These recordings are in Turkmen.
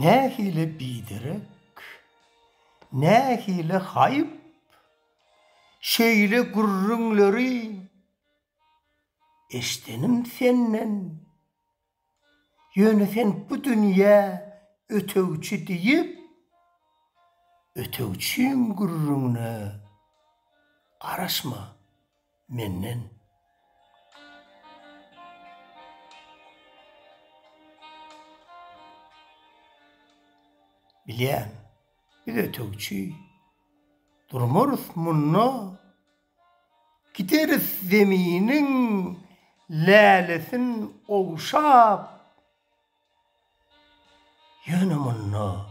Ne hile bidirek, ne hile hayıp, şeyle gurrunları, eştenim senden, yöneten bu dünya ötevçi deyip, ötevçiyim gurrununa, araşma menden. Bilyen, bir ötevçi, durmuruz munna, gideriz zeminin lalesin oğuşap, yönümünna,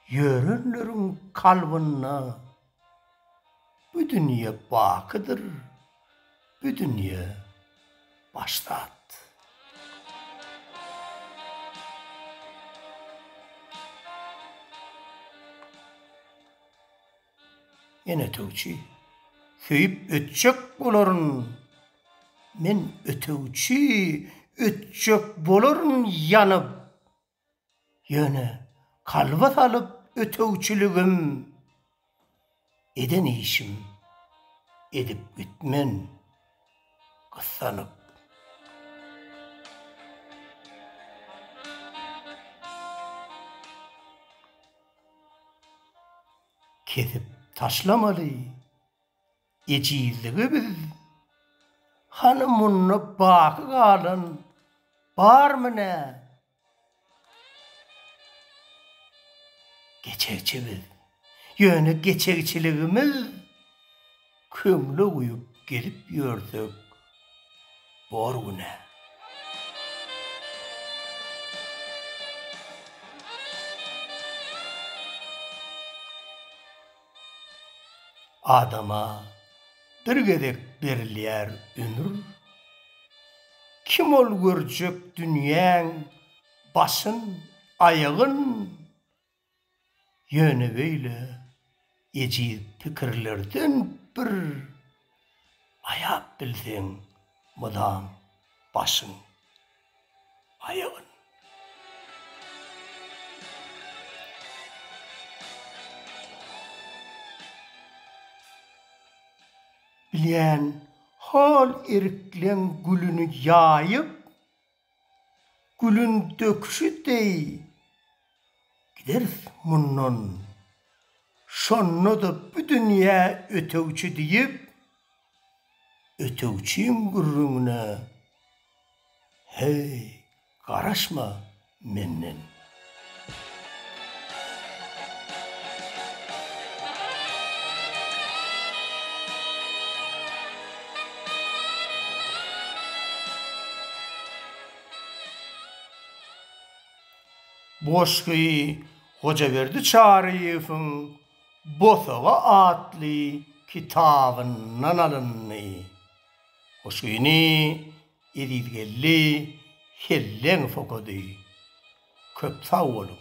yörünlerin kalbinna, bu dünya bakıdır, bu dünya başlat. Yine ötevçi, söyüp ötçek boların, men ötevçi, ötçek boların yanıp, yöne kalba salıp ötevçilügüm, eden işim, edip gütmen, kıssanıp. Kesip taşlamalı, ecizliği biz, hanımını bakı kalın, var mı ne? Geçekçi biz, yönü geçekçiliğimiz, kümlü uyup gelip gördük, borgu ne? Adama bir gedek berilýär ömür, kim ol görjek dünýäň başyn, ayagyn, ýöne beýle ejip pikirlerden bir aýap bilseň, mudam başyn, ayagyn. Bilyen hal eriklen gülünü yayıp, gülün döküşü dey, gideriz mundan, şonno da bu dünya ötevçi deyip, ötevçiyim gurruna, hey, garaşma menden. Boşky Hocaberdi Çariyev'in Bosaga atly kitabyndan alınny. Hoşgyny edilgelli hellen fokady. Köp sağ olun.